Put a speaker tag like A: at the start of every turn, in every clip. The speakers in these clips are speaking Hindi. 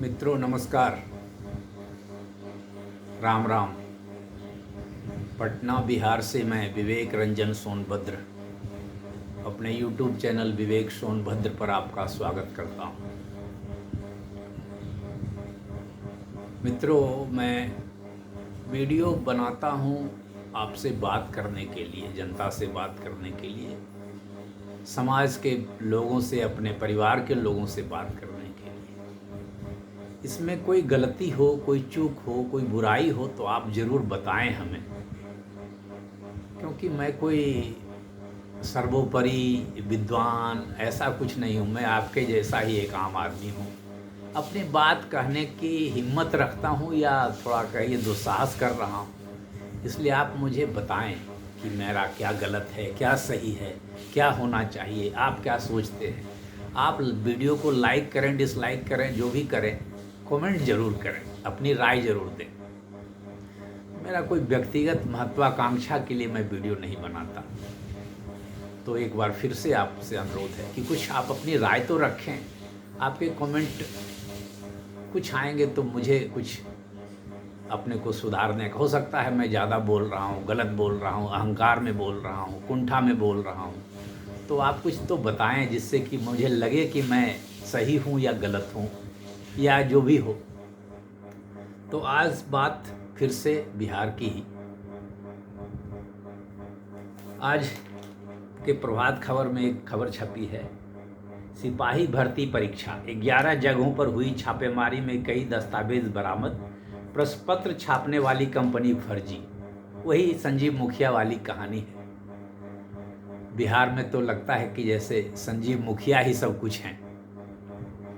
A: मित्रों नमस्कार। राम राम। पटना बिहार से मैं विवेक रंजन सोनभद्र अपने YouTube चैनल विवेक सोनभद्र पर आपका स्वागत करता हूँ। मित्रों, मैं वीडियो बनाता हूँ आपसे बात करने के लिए, जनता से बात करने के लिए, समाज के लोगों से, अपने परिवार के लोगों से बात करने के लिए। इसमें कोई गलती हो, कोई चूक हो, कोई बुराई हो तो आप ज़रूर बताएं हमें, क्योंकि मैं कोई सर्वोपरि विद्वान ऐसा कुछ नहीं हूँ। मैं आपके जैसा ही एक आम आदमी हूँ। अपनी बात कहने की हिम्मत रखता हूँ या थोड़ा कहिए दुस्साहस कर रहा हूँ, इसलिए आप मुझे बताएं कि मेरा क्या गलत है, क्या सही है, क्या होना चाहिए, आप क्या सोचते हैं। आप वीडियो को लाइक करें, डिसलाइक करें, जो भी करें, कमेंट ज़रूर करें, अपनी राय ज़रूर दें। मेरा कोई व्यक्तिगत महत्वाकांक्षा के लिए मैं वीडियो नहीं बनाता। तो एक बार फिर से आपसे अनुरोध है कि कुछ आप अपनी राय तो रखें। आपके कमेंट कुछ आएंगे तो मुझे कुछ अपने को सुधारने का हो सकता है। मैं ज़्यादा बोल रहा हूँ, गलत बोल रहा हूँ, अहंकार में बोल रहा हूँ, कुंठा में बोल रहा हूँ, तो आप कुछ तो बताएं जिससे कि मुझे लगे कि मैं सही हूँ या गलत हूँ या जो भी हो। तो आज बात फिर से बिहार की ही। आज के प्रभात खबर में एक खबर छपी है, सिपाही भर्ती परीक्षा 11 जगहों पर हुई छापेमारी में कई दस्तावेज बरामद, प्रश्न पत्र छापने वाली कंपनी फर्जी। वही संजीव मुखिया वाली कहानी है। बिहार में तो लगता है कि जैसे संजीव मुखिया ही सब कुछ हैं।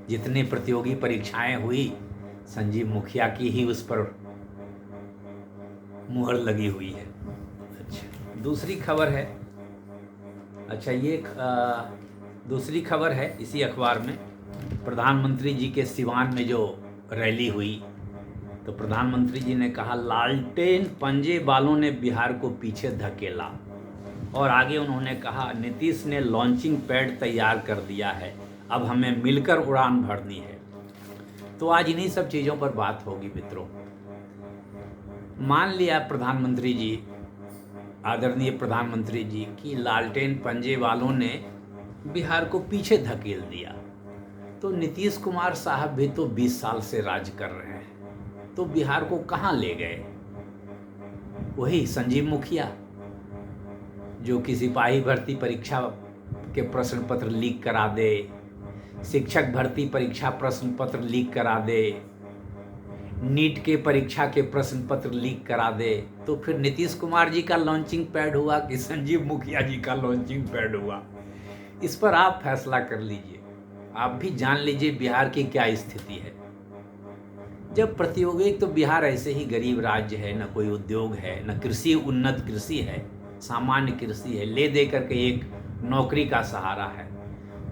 A: जितनी प्रतियोगी परीक्षाएं हुई, संजीव मुखिया की ही उस पर मुहर लगी हुई है। अच्छा, दूसरी खबर है। अच्छा, ये दूसरी खबर है इसी अखबार में। प्रधानमंत्री जी के सिवान में जो रैली हुई, तो प्रधानमंत्री जी ने कहा लालटेन पंजे वालों ने बिहार को पीछे धकेला, और आगे उन्होंने कहा नीतीश ने लॉन्चिंग पैड तैयार कर दिया है, अब हमें मिलकर उड़ान भरनी है। तो आज इन्हीं सब चीज़ों पर बात होगी मित्रों। मान लिया प्रधानमंत्री जी, आदरणीय प्रधानमंत्री जी, की लालटेन पंजे वालों ने बिहार को पीछे धकेल दिया, तो नीतीश कुमार साहब भी तो 20 साल से राज कर रहे हैं, तो बिहार को कहाँ ले गए? वही संजीव मुखिया जो कि सिपाही भर्ती परीक्षा के प्रश्न पत्र लीक करा दे, शिक्षक भर्ती परीक्षा प्रश्न पत्र लीक करा दे, नीट के परीक्षा के प्रश्न पत्र लीक करा दे। तो फिर नीतीश कुमार जी का लॉन्चिंग पैड हुआ कि संजीव मुखिया जी का लॉन्चिंग पैड हुआ? इस पर आप फैसला कर लीजिए। आप भी जान लीजिए बिहार की क्या स्थिति है। जब प्रतियोगी, तो बिहार ऐसे ही गरीब राज्य है, न कोई उद्योग है, न कृषि उन्नत कृषि है, सामान्य कृषि है, ले दे करके एक नौकरी का सहारा है।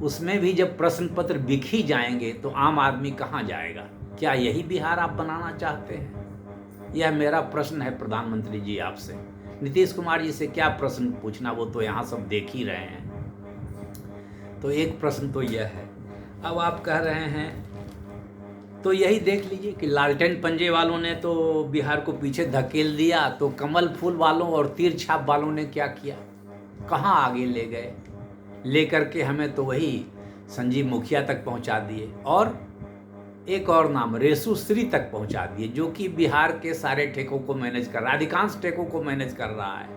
A: उसमें भी जब प्रश्न पत्र बिक ही जाएंगे तो आम आदमी कहाँ जाएगा? क्या यही बिहार आप बनाना चाहते हैं? यह मेरा प्रश्न है प्रधानमंत्री जी आपसे। नीतीश कुमार जी से क्या प्रश्न पूछना, वो तो यहाँ सब देख ही रहे हैं। तो एक प्रश्न तो यह है। अब आप कह रहे हैं तो यही देख लीजिए कि लालटेन पंजे वालों ने तो बिहार को पीछे धकेल दिया, तो कमल फूल वालों और तीर छाप वालों ने क्या किया? कहाँ आगे ले गए? लेकर के हमें तो वही संजीव मुखिया तक पहुंचा दिए, और एक और नाम रेसू श्री तक पहुंचा दिए, जो कि बिहार के सारे ठेकों को मैनेज कर रहा है, अधिकांश ठेकों को मैनेज कर रहा है।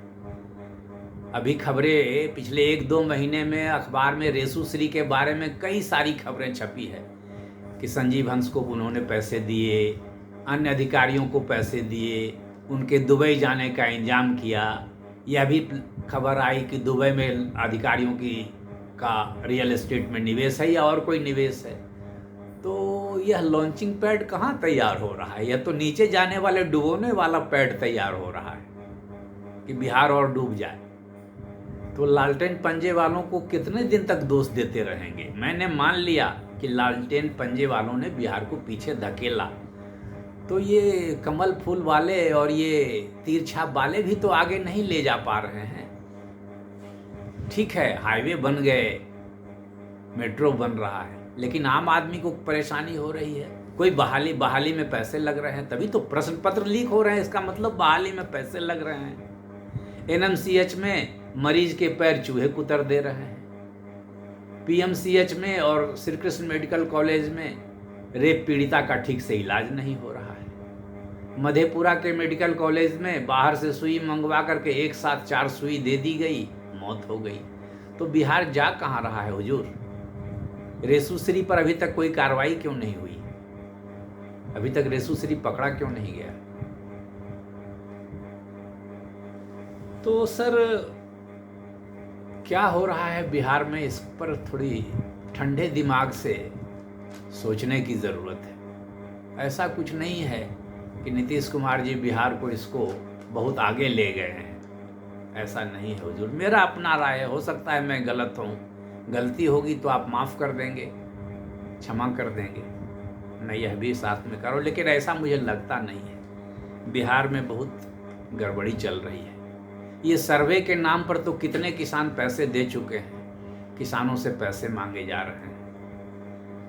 A: अभी खबरें पिछले 1-2 महीने में अखबार में रेसू श्री के बारे में कई सारी खबरें छपी है कि संजीव हंस को उन्होंने पैसे दिए, अन्य अधिकारियों को पैसे दिए, उनके दुबई जाने का इंतजाम किया। यह भी खबर आई कि दुबई में अधिकारियों का रियल एस्टेट में निवेश है या और कोई निवेश है। तो यह लॉन्चिंग पैड कहाँ तैयार हो रहा है? यह तो नीचे जाने वाले डुबोने वाला पैड तैयार हो रहा है कि बिहार और डूब जाए। तो लालटेन पंजे वालों को कितने दिन तक दोष देते रहेंगे? मैंने मान लिया कि लालटेन पंजे वालों ने बिहार को पीछे धकेला, तो ये कमल फूल वाले और ये तीर छाप वाले भी तो आगे नहीं ले जा पा रहे हैं। ठीक है, हाईवे बन गए, मेट्रो बन रहा है, लेकिन आम आदमी को परेशानी हो रही है। कोई बहाली में पैसे लग रहे हैं, तभी तो प्रश्न पत्र लीक हो रहे हैं। इसका मतलब बहाली में पैसे लग रहे हैं। एनएमसीएच में मरीज के पैर चूहे कुतर दे रहे हैं। पीएमसीएच में और श्री कृष्ण मेडिकल कॉलेज में रेप पीड़िता का ठीक से इलाज नहीं हो रहा है। मधेपुरा के मेडिकल कॉलेज में बाहर से सुई मंगवा करके एक साथ 4 सुई दे दी गई, मौत हो गई। तो बिहार जा कहाँ रहा है हुजूर? रेसूश्री पर अभी तक कोई कार्रवाई क्यों नहीं हुई? अभी तक रेसूश्री पकड़ा क्यों नहीं गया? तो सर क्या हो रहा है बिहार में, इस पर थोड़ी ठंडे दिमाग से सोचने की ज़रूरत है। ऐसा कुछ नहीं है कि नीतीश कुमार जी बिहार को इसको बहुत आगे ले गए हैं, ऐसा नहीं है हुजूर। मेरा अपना राय है, हो सकता है मैं गलत हूँ। गलती होगी तो आप माफ़ कर देंगे, क्षमा कर देंगे, मैं यह भी साथ में करूँ। लेकिन ऐसा मुझे लगता नहीं है। बिहार में बहुत गड़बड़ी चल रही है। ये सर्वे के नाम पर तो कितने किसान पैसे दे चुके हैं, किसानों से पैसे मांगे जा रहे हैं।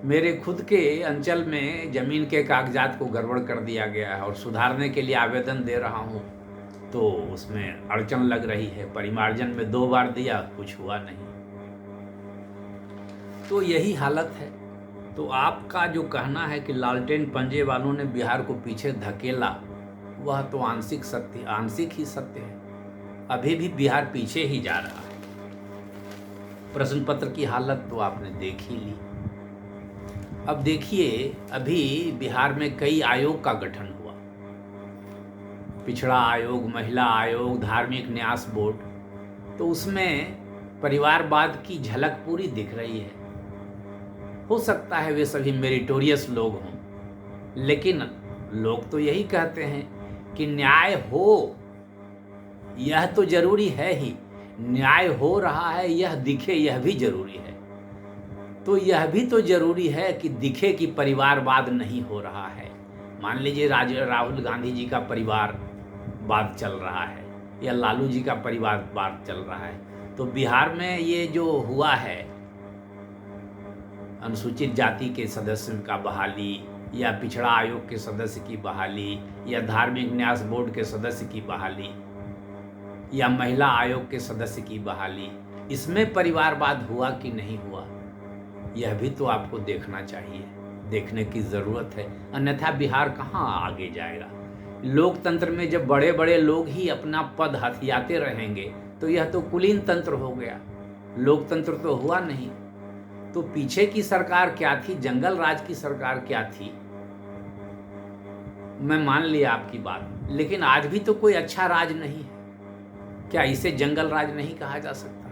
A: मेरे खुद के अंचल में ज़मीन के कागजात को गड़बड़ कर दिया गया है और सुधारने के लिए आवेदन दे रहा हूँ तो उसमें अड़चन लग रही है। परिमार्जन में 2 बार दिया, कुछ हुआ नहीं। तो यही हालत है। तो आपका जो कहना है कि लालटेन पंजे वालों ने बिहार को पीछे धकेला, वह तो आंशिक ही सत्य है। अभी भी बिहार पीछे ही जा रहा है। प्रश्न पत्र की हालत तो आपने देख ही ली। अब देखिए, अभी बिहार में कई आयोग का गठन हुआ, पिछड़ा आयोग, महिला आयोग, धार्मिक न्यास बोर्ड। तो उसमें परिवारवाद की झलक पूरी दिख रही है। हो सकता है वे सभी मेरिटोरियस लोग हों, लेकिन लोग तो यही कहते हैं कि न्याय हो, यह तो जरूरी है ही। न्याय हो रहा है यह दिखे, यह भी जरूरी है। तो यह भी तो जरूरी है कि दिखे कि परिवारवाद नहीं हो रहा है। मान लीजिए राहुल गांधी जी का परिवारवाद चल रहा है या लालू जी का परिवारवाद चल रहा है, तो बिहार में ये जो हुआ है, अनुसूचित जाति के सदस्य का बहाली या पिछड़ा आयोग के सदस्य की बहाली या धार्मिक न्यास बोर्ड के सदस्य की बहाली या महिला आयोग के सदस्य की बहाली, इसमें परिवारवाद हुआ कि नहीं हुआ, यह भी तो आपको देखना चाहिए, देखने की ज़रूरत है। अन्यथा बिहार कहाँ आगे जाएगा? लोकतंत्र में जब बड़े बड़े लोग ही अपना पद हथियाते रहेंगे तो यह तो कुलीन तंत्र हो गया, लोकतंत्र तो हुआ नहीं। तो पीछे की सरकार क्या थी, जंगल राज की सरकार क्या थी, मैं मान लिया आपकी बात, लेकिन आज भी तो कोई अच्छा राज नहीं है। क्या इसे जंगल राज नहीं कहा जा सकता?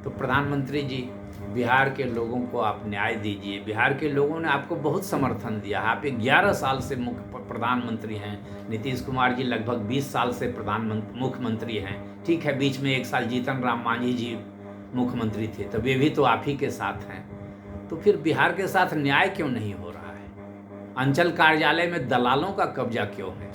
A: तो प्रधानमंत्री जी, बिहार के लोगों को आप न्याय दीजिए। बिहार के लोगों ने आपको बहुत समर्थन दिया। आप 11 साल से प्रधानमंत्री हैं। नीतीश कुमार जी लगभग 20 साल से मुख्यमंत्री हैं। ठीक है, बीच में 1 साल जीतन राम मांझी जी मुख्यमंत्री थे, तो वे भी तो आप ही के साथ हैं। तो फिर बिहार के साथ न्याय क्यों नहीं हो रहा है? अंचल कार्यालय में दलालों का कब्जा क्यों है?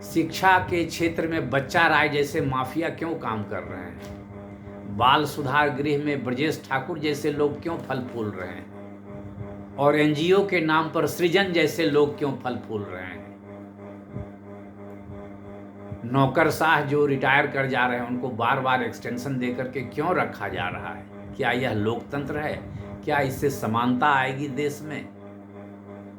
A: शिक्षा के क्षेत्र में बच्चा राय जैसे माफिया क्यों काम कर रहे हैं? बाल सुधार गृह में ब्रजेश ठाकुर जैसे लोग क्यों फल फूल रहे हैं? और एनजीओ के नाम पर सृजन जैसे लोग क्यों फल फूल रहे हैं? नौकरशाह जो रिटायर कर जा रहे हैं उनको बार बार एक्सटेंशन देकर के क्यों रखा जा रहा है? क्या यह लोकतंत्र है? क्या इससे समानता आएगी देश में?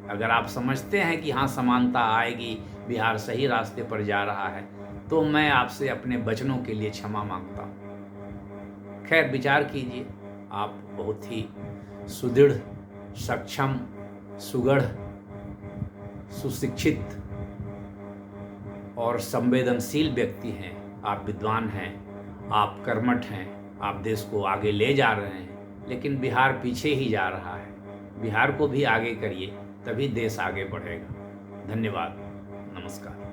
A: अगर आप समझते हैं कि हाँ समानता आएगी, बिहार सही रास्ते पर जा रहा है, तो मैं आपसे अपने वचनों के लिए क्षमा मांगता हूँ। खैर, विचार कीजिए। आप बहुत ही सुदृढ़, सक्षम, सुगढ़, सुशिक्षित और संवेदनशील व्यक्ति हैं। आप विद्वान हैं, आप कर्मठ हैं, आप देश को आगे ले जा रहे हैं, लेकिन बिहार पीछे ही जा रहा है। बिहार को भी आगे करिए, तभी देश आगे बढ़ेगा। धन्यवाद, नमस्कार।